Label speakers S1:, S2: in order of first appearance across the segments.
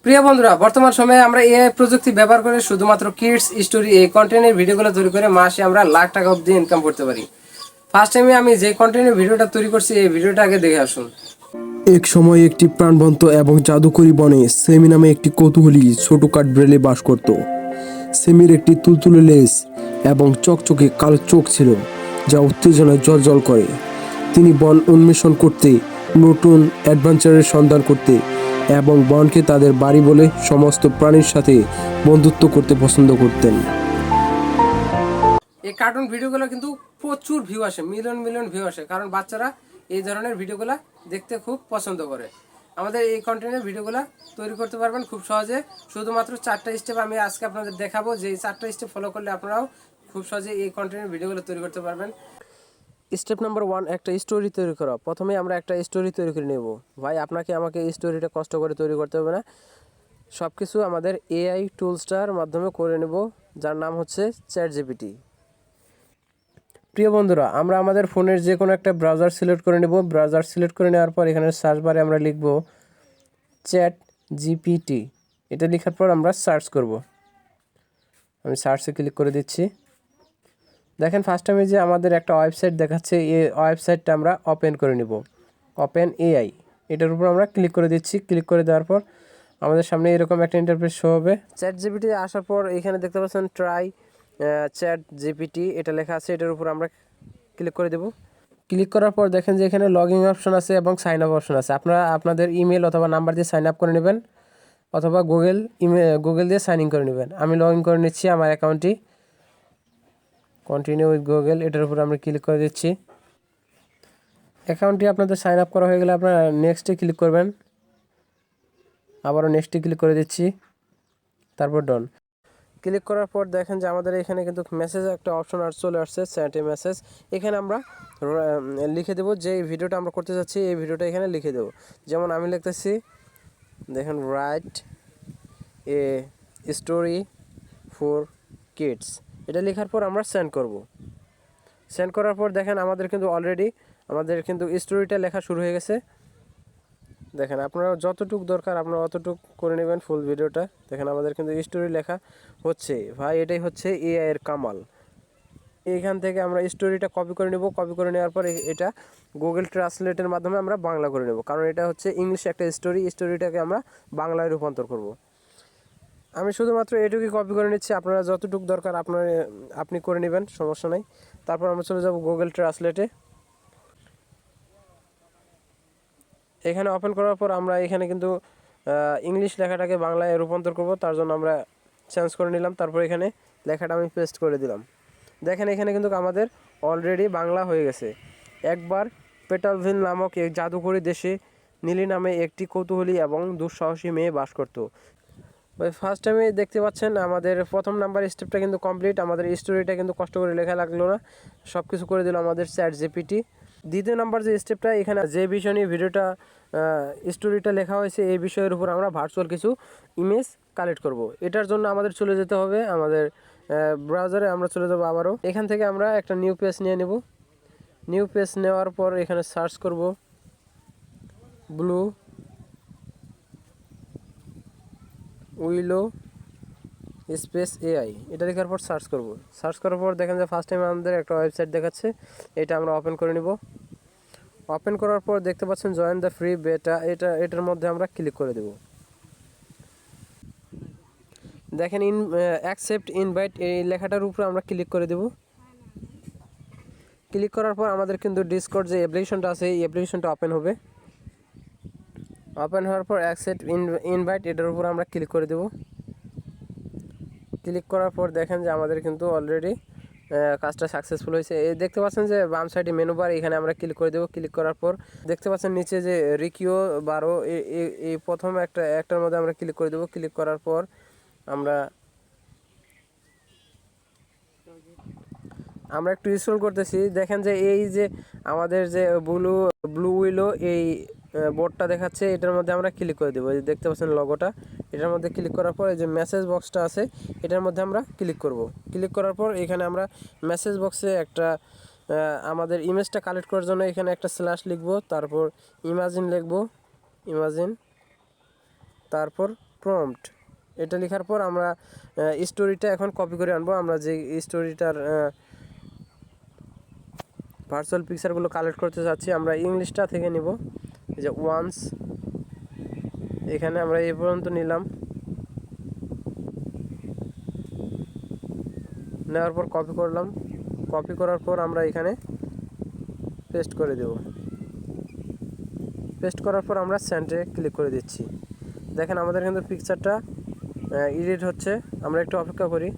S1: প্রিয় বন্ধুরা, বর্তমান সময়ে আমরা এআই প্রযুক্তি ব্যবহার করে শুধুমাত্র কিডস স্টোরি এই কন্টেন্টের ভিডিওগুলো তৈরি করে মাসে আমরা লাখ টাকা অবধি ইনকাম করতে পারি। ফার্স্ট টাইমে আমি যে কন্টেন্টের ভিডিওটা তৈরি করছি এই ভিডিওটা আগে দেখে আসুন।
S2: এক সময় একটি প্রাণবন্ত এবং জাদুকরী বনে সেমি নামে একটি কৌতূহলী ছোট কাঠবিড়ালি বাস করত। সেমির একটি তুলতুলে লেজ এবং চকচকে কালো চোখ ছিল, যা উত্তেজনায় জ্বলজ্বল করে। তিনি বন উন্মেষণ করতে, নতুন অ্যাডভেঞ্চারের সন্ধান করতে এবং বনকে তাদের বাড়ি বলে সমস্ত প্রাণীর সাথে বন্ধুত্ব করতে পছন্দ করতেন।
S1: এই কার্টুন ভিডিওগুলো কিন্তু প্রচুর ভিউ আসে, মিলিয়ন মিলিয়ন ভিউ আসে, কারণ বাচ্চারা এই ধরনের ভিডিওগুলো দেখতে খুব পছন্দ করে। আমাদের এই কন্টেন্টের ভিডিওগুলো তৈরি করতে পারবেন খুব সহজে। শুধুমাত্র 4টা স্টেপ আমি আজকে আপনাদের দেখাবো, যে এই 4টা স্টেপ ফলো করলে আপনারাও খুব সহজে এই কন্টেন্টের ভিডিওগুলো তৈরি করতে পারবেন। স্টেপ নাম্বার 1, একটা স্টোরি তৈরি করা। প্রথমে আমরা একটা স্টোরি তৈরি করে নেব। ভাই, আপনাকে আমাকে এই স্টোরিটা কষ্ট করে তৈরি করতে হবে না, সব কিছু আমাদের এআই টুলসটার মাধ্যমে করে নেব, যার নাম হচ্ছে চ্যাটজিপিটি। প্রিয় বন্ধুরা, আমরা আমাদের ফোনের যে কোনো একটা ব্রাউজার সিলেক্ট করে নেব। ব্রাউজার সিলেক্ট করে নেওয়ার পর এখানে সার্চ বারে আমরা লিখব চ্যাট জিপিটি। এটা লেখার পর আমরা সার্চ করব। আমি সার্চে ক্লিক করে দিচ্ছি। দেখেন ফার্স্ট টাইমে যে আমাদের একটা ওয়েবসাইট দেখাচ্ছে, এই ওয়েবসাইটটা আমরা ওপেন করে নেব। ওপেন এআই, এটার উপর আমরা ক্লিক করে দিচ্ছি। ক্লিক করে দেওয়ার পর আমাদের সামনে এরকম একটা ইন্টারফেস শো হবে। চ্যাট জিপিটি আসার পর এখানে দেখতে পাচ্ছেন ট্রাই চ্যাট জিপিটি এটা লেখা আছে, এটার উপর আমরা ক্লিক করে দেব। ক্লিক করার পর দেখেন যে এখানে লগ ইন অপশন আছে এবং সাইন আপ অপশন আছে। আপনারা আপনাদের ইমেল অথবা নাম্বার দিয়ে সাইন আপ করে নেবেন, অথবা গুগল দিয়ে সাইন ইন করে নেবেন। আমি লগ ইন করে নিচ্ছি আমার অ্যাকাউন্টটি। কন্টিনিউ উইথ গুগল, এটার উপর আমরা ক্লিক করে দিচ্ছি। অ্যাকাউন্টটি আপনাদের সাইন আপ করা হয়ে গেলে আপনারা নেক্সটে ক্লিক করবেন। আবারও নেক্সটে ক্লিক করে দিচ্ছি, তারপর ডন। ক্লিক করার পর দেখেন যে আমাদের এখানে কিন্তু মেসেজ একটা অপশন আর চলে আসছে, সেন্ড এ মেসেজ। এখানে আমরা লিখে দেবো যে এই ভিডিওটা আমরা করতে যাচ্ছি, এই ভিডিওটা এখানে লিখে দেবো। যেমন আমি লিখতেছি, দেখেন write a story for kids. এটা লেখার পর আমরা সেন্ড করব। সেন্ড করার পর দেখেন আমাদের কিন্তু অলরেডি স্টোরিটা লেখা শুরু হয়ে গেছে। দেখেন আপনারা যতটুকু দরকার আপনারা অতটুকু করে নেবেন ফুল ভিডিওটা। দেখেন আমাদের কিন্তু স্টোরি লেখা হচ্ছে। ভাই, এটাই হচ্ছে এআই এর কামাল। এইখান থেকে আমরা স্টোরিটা কপি করে নেব। কপি করে নেওয়ার পর এটা গুগল ট্রান্সলেটের মাধ্যমে আমরা বাংলা করে নেব, কারণ এটা হচ্ছে ইংলিশে একটা স্টোরিটাকে আমরা বাংলায় রূপান্তর করব। আমি শুধুমাত্র এটুকুই কপি করে নিচ্ছি, আপনারা যতটুকু দরকার আপনি করে নেবেন, সমস্যা নাই। তারপর আমরা চলে যাব গুগল ট্রান্সলেটে। এখানে ওপেন করার পর আমরা এখানে কিন্তু ইংলিশ লেখাটাকে বাংলায় রূপান্তর করব, তার জন্য আমরা চেঞ্জ করে নিলাম। তারপর এখানে লেখাটা আমি পেস্ট করে দিলাম। দেখেন এখানে কিন্তু আমাদের অলরেডি বাংলা হয়ে গেছে। একবার পেটালভিল নামক এক জাদুকরী দেশে নীলি নামে একটি কৌতূহলী এবং দুঃসাহসী মেয়ে বাস করত। ওই ফার্স্ট টাইমে দেখতে পাচ্ছেন আমাদের প্রথম নাম্বার স্টেপটা কিন্তু কমপ্লিট। আমাদের স্টোরিটা কিন্তু কষ্ট করে লেখা লাগলো না, সব কিছু করে দিল আমাদের চ্যাট জিপিটি। দ্বিতীয় নাম্বার যে স্টেপটা, এখানে যে বিষয় নিয়ে ভিডিওটা স্টোরিটা লেখা হয়েছে এই বিষয়ের উপর আমরা ভার্চুয়াল কিছু ইমেজ কালেক্ট করব। এটার জন্য আমাদের চলে যেতে হবে আমাদের ব্রাউজারে। আমরা চলে যাবো আবারও। এখান থেকে আমরা একটা নিউ পেজ নিয়ে নেব। নিউ পেজ নেওয়ার পর এখানে সার্চ করব ব্লু উইলো স্পেস এআই। এটা লেখার পর সার্চ করব। সার্চ করার পর দেখেন যে ফার্স্ট টাইম আমাদের একটা ওয়েবসাইট দেখাচ্ছে, এটা আমরা ওপেন করে নিব। ওপেন করার পর দেখতে পাচ্ছেন জয়েন দ্য ফ্রি বেটা, এটার মধ্যে আমরা ক্লিক করে দেব। দেখেন অ্যাকসেপ্ট ইনভাইট এই লেখাটার উপরে আমরা ক্লিক করে দেব। ক্লিক করার পর আমাদের কিন্তু ডিসকর্ড যে অ্যাপ্লিকেশনটা আছে এই অ্যাপ্লিকেশনটা ওপেন হবে। ওপেন হওয়ার পর অ্যাকসেপ্ট ইনভাইট এটার উপর আমরা ক্লিক করে দেব। ক্লিক করার পর দেখেন যে আমাদের কিন্তু অলরেডি কাজটা সাকসেসফুল হয়েছে। এই দেখতে পাচ্ছেন যে বাম সাইডে মেনু বার, এখানে আমরা ক্লিক করে দেবো। ক্লিক করার পর দেখতে পাচ্ছেন নিচে যে রিকিও 12 এই প্রথম একটার মধ্যে আমরা ক্লিক করে দেবো। ক্লিক করার পর আমরা একটু স্ক্রল করতেছি। দেখেন যে এই যে আমাদের যে ব্লু উইলো এই বোর্ডটা দেখাচ্ছে, এটার মধ্যে আমরা ক্লিক করে দেবো। এই দেখতে পাচ্ছেন লগোটা, এটার মধ্যে ক্লিক করার পর এই যে মেসেজ বক্সটা আছে এটার মধ্যে আমরা ক্লিক করব। ক্লিক করার পর এখানে আমরা মেসেজ বক্সে একটা আমাদের ইমেজটা কালেক্ট করার জন্য এখানে একটা স্ল্যাশ লিখব, তারপর ইমাজিন লিখব। ইমাজিন তারপর প্রম্পট, এটা লেখার পর আমরা স্টোরিটা এখন কপি করে আনবো। আমরা যে স্টোরিটার ভার্চুয়াল পিকচারগুলো কালেক্ট করতে চাচ্ছি, আমরা ইংলিশটা থেকে নিব। এই যে ওয়ান্স, এখানে আমরা এই পর্যন্ত নিলাম, নেওয়ার পর কপি করলাম। কপি করার পর আমরা এখানে পেস্ট করে দেব। পেস্ট করার পর আমরা সেন্ডে ক্লিক করে দিচ্ছি। দেখেন আমাদের কিন্তু পিকচারটা এডিট হচ্ছে, আমরা একটু অপেক্ষা করি।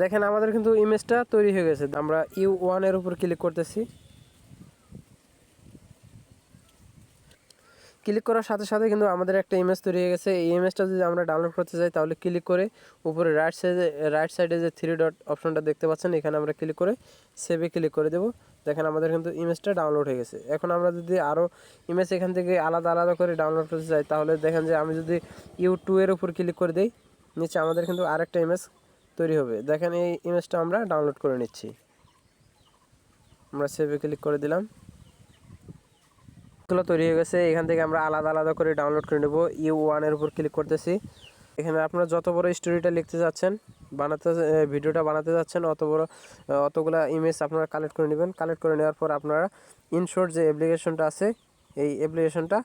S1: দেখেন আমাদের কিন্তু ইমেজটা তৈরি হয়ে গেছে। আমরা U1 এর উপর ক্লিক করতেছি। ক্লিক করার সাথে সাথে কিন্তু আমাদের একটা ইমেজ তৈরি হয়ে গেছে। এই ইমেজটা যদি আমরা ডাউনলোড করতে চাই তাহলে ক্লিক করে উপরে রাইট সাইডে যে 3 ডট অপশনটা দেখতে পাচ্ছেন, এখানে আমরা ক্লিক করে সেভে ক্লিক করে দেব। দেখেন আমাদের কিন্তু ইমেজটা ডাউনলোড হয়ে গেছে। এখন আমরা যদি আরও ইমেজ এখান থেকে আলাদা আলাদা করে ডাউনলোড করতে চাই তাহলে দেখেন যে আমি যদি U2 এর উপর ক্লিক করে দিই, নিচে আমাদের কিন্তু আরেকটা ইমেজ তৈরি হবে। দেখেন এই ইমেজটা আমরা ডাউনলোড করে নিচ্ছি। আমরা সেভে ক্লিক করে দিলাম, গুলো তৈরি হয়ে গেছে। এখান থেকে আমরা আলাদা আলাদা করে ডাউনলোড করে নেব। U1 এর উপর ক্লিক করতেছি। এখানে আপনারা যত বড় স্টোরিটা লিখতে যাচ্ছেন, ভিডিওটা বানাতে যাচ্ছেন, অতগুলা ইমেজ আপনারা কালেক্ট করে নেবেন। কালেক্ট করে নেওয়ার পর আপনারা ইনশর্ট যে অ্যাপ্লিকেশনটা আছে, এই অ্যাপ্লিকেশনটা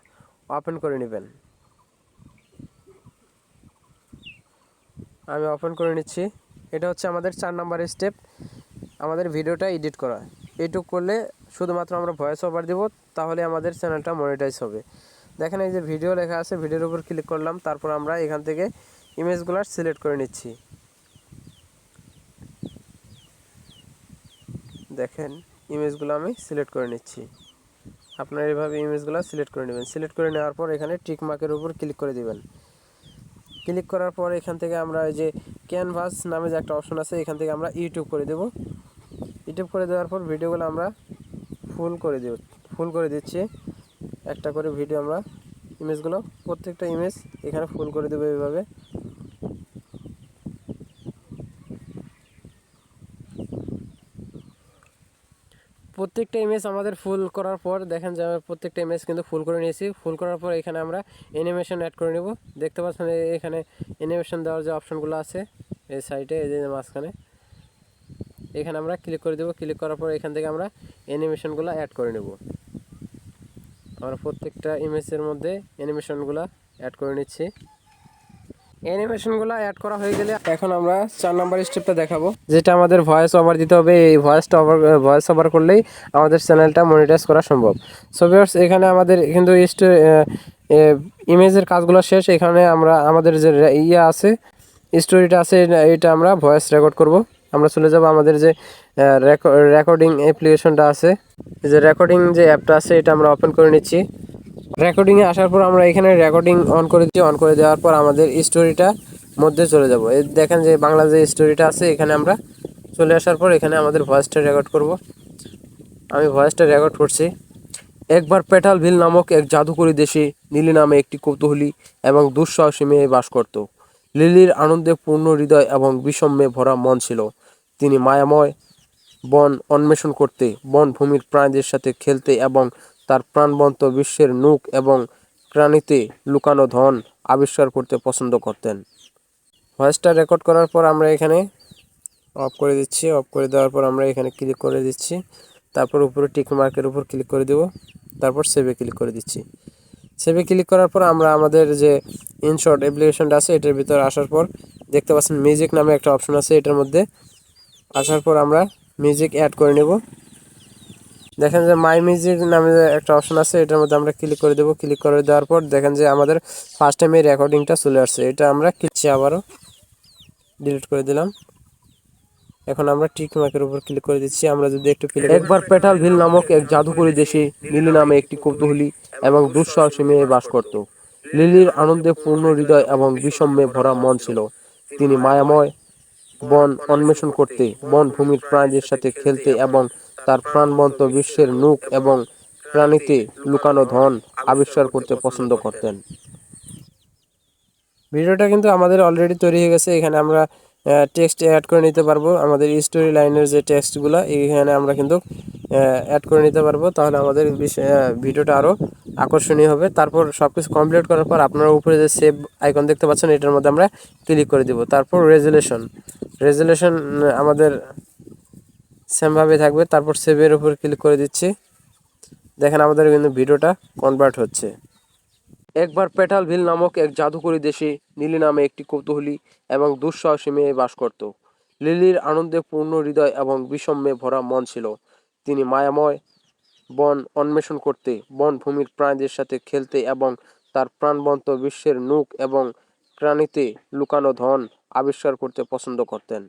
S1: ওপেন করে নেবেন। আমি ওপেন করে নিচ্ছি। এটা হচ্ছে আমাদের 4 নাম্বার স্টেপ, আমাদের ভিডিওটা এডিট করা। এইটুক করলে শুধুমাত্র আমরা ভয়েস ওভার দিব, তাহলে আমাদের চ্যানেলটা মনিটাইজ হবে। দেখেন এই যে ভিডিও লেখা আছে, ভিডিওর উপর ক্লিক করলাম। তারপর আমরা এখান থেকে ইমেজগুলো সিলেক্ট করে নিচ্ছি। দেখেন ইমেজগুলো আমি সিলেক্ট করে নিচ্ছি। আপনারা এইভাবে ইমেজগুলো সিলেক্ট করে নেবেন। সিলেক্ট করে নেওয়ার পর এখানে টিক মার্কের উপর ক্লিক করে দিবেন। ক্লিক করার পর এখান থেকে আমরা এই যে ক্যানভাস নামে যে একটা অপশন আছে, এখান থেকে আমরা ইউটিউব করে দেব। ইউটিউব করে দেওয়ার পর ভিডিওগুলো আমরা ফুল করে দিচ্ছি। একটা করে ভিডিও আমরা ইমেজগুলো, প্রত্যেকটা ইমেজ এখানে ফুল করে দেবো এইভাবে। প্রত্যেকটা ইমেজ আমাদের ফুল করার পর দেখেন যে আমি প্রত্যেকটা ইমেজ কিন্তু ফুল করে নিয়েছি। ফুল করার পর এখানে আমরা অ্যানিমেশন অ্যাড করে নেব। দেখতে পাচ্ছেন এখানে অ্যানিমেশন দেওয়ার যে অপশনগুলো আছে এই সাইডে, এই যে মাঝখানে, এখানে আমরা ক্লিক করে দেব। ক্লিক করার পর এখান থেকে আমরা অ্যানিমেশনগুলো অ্যাড করে নেব। আমরা প্রত্যেকটা ইমেজের মধ্যে অ্যানিমেশনগুলো অ্যাড করে নিচ্ছি। অ্যানিমেশনগুলো অ্যাড করা হয়ে গেলে এখন আমরা 4 নাম্বার স্টেপটা দেখাবো, যেটা আমাদের ভয়েস ওভার দিতে হবে। এই ভয়েস ওভার করলেই আমাদের চ্যানেলটা মনিটাইজ করা সম্ভব। সো ভিউয়ার্স, এখানে আমাদের কিন্তু ইমেজের কাজগুলো শেষ। এখানে আমরা আমাদের যে আছে, স্টোরিটা আছে, এটা আমরা ভয়েস রেকর্ড করব। আমরা চলে যাব আমাদের যে রেকর্ডিং অ্যাপ্লিকেশনটা আছে, যে রেকর্ডিং যে অ্যাপটা আছে, এটা আমরা ওপেন করে নিচ্ছি। রেকর্ডিংয়ে আসার পর আমরা এখানে রেকর্ডিং অন করে দিচ্ছি। অন করে দেওয়ার পর আমাদের স্টোরিটা মধ্যে চলে যাব। এই দেখেন যে বাংলা যে স্টোরিটা আছে, এখানে আমরা চলে আসার পর এখানে আমাদের ভয়েসটা রেকর্ড করব। আমি ভয়েসটা রেকর্ড করছি। একবার পেটালভিল নামক এক জাদুকরী দেশে লিলি নামে একটি কৌতূহলী এবং দুঃসাহসী মেয়ে বাস করত। লিলির আনন্দে পূর্ণ হৃদয় এবং বিষম্যে ভরা মন ছিল। তিনি মায়াময় বন অন্বেষণ করতে, বনভূমির প্রাণীদের সাথে খেলতে এবং তার প্রাণবন্ত বিশ্বের নুক এবং প্রাণীতে লুকানো ধন আবিষ্কার করতে পছন্দ করতেন। ভয়েসটা রেকর্ড করার পর আমরা এখানে অফ করে দিচ্ছি। অফ করে দেওয়ার পর আমরা এখানে ক্লিক করে দিচ্ছি। তারপর উপরে টিক মার্কের উপর ক্লিক করে দেব। তারপর সেভে ক্লিক করে দিচ্ছি। সেভে ক্লিক করার পর আমরা আমাদের যে ইনশর্ট অ্যাপ্লিকেশনটা আছে, এটার ভিতরে আসার পর দেখতে পাচ্ছেন মিউজিক নামে একটা অপশন আছে। এটার মধ্যে আসার পর আমরা মিউজিক অ্যাড করে নেব। দেখেন যে মাই মিউজিক নামে একটা অপশন আছে, এটার মধ্যে আমরা ক্লিক করে দেব। ক্লিক করে দেওয়ার পর দেখেন যে আমাদের ফার্স্ট টাইম এই রেকর্ডিংটা চলে আসছে। এটা আমরা কিচ্ছি আবারও ডিলিট করে দিলাম। এখন আমরা টিক মার্কের উপর ক্লিক করে দিচ্ছি। আমরা যদি একটু একবার পেটালভিল নামক এক জাদুকরী দেশে লিলি নামে একটি কৌতূহলী এবং দুঃসাহসী মেয়ে বাস করত। লিলির আনন্দে পূর্ণ হৃদয় এবং বিষম্যে ভরা মন ছিল। তিনি মায়াময় বন অন্বেষণ করতে, বনভূমির প্রাণীদের সাথে খেলতে এবং তার প্রাণবন্ত বিশ্বের নুক এবং প্রাণীতে লুকানো ধন আবিষ্কার করতে পছন্দ করতেন। ভিডিওটা কিন্তু আমাদের অলরেডি তৈরি হয়ে গেছে। এখানে আমরা টেক্সট অ্যাড করে নিতে পারবো। আমাদের স্টোরি লাইনের যে টেক্সটগুলো এইখানে আমরা কিন্তু অ্যাড করে নিতে পারবো, তাহলে আমাদের ভিডিওটা আরও আকর্ষণীয় হবে। তারপর সব কিছু কমপ্লিট করার পর আপনারা উপরে যে সেভ আইকন দেখতে পাচ্ছেন এটার মধ্যে আমরা ক্লিক করে দিব। তারপর রেজুলেশন আমাদের সেমভাবে থাকবে। তারপর সেভের উপর ক্লিক করে দিচ্ছি। দেখেন আমাদের কিন্তু ভিডিওটা কনভার্ট হচ্ছে। একবার পেটালভিল নামক এক জাদুকরী দেশে লিলি নামে একটি কৌতূহলী এবং দুঃসাহসী মেয়ে বাস করত। লিলির আনন্দে পূর্ণ হৃদয় এবং বিষম্যে ভরা মন ছিল। তিনি মায়াময় বন অন্বেষণ করতে, বনভূমির প্রাণীদের সাথে খেলতে এবং তার প্রাণবন্ত বিশ্বের নূক এবং প্রাণীতে লুকানো ধন আবিষ্কার করতে পছন্দ করতেন।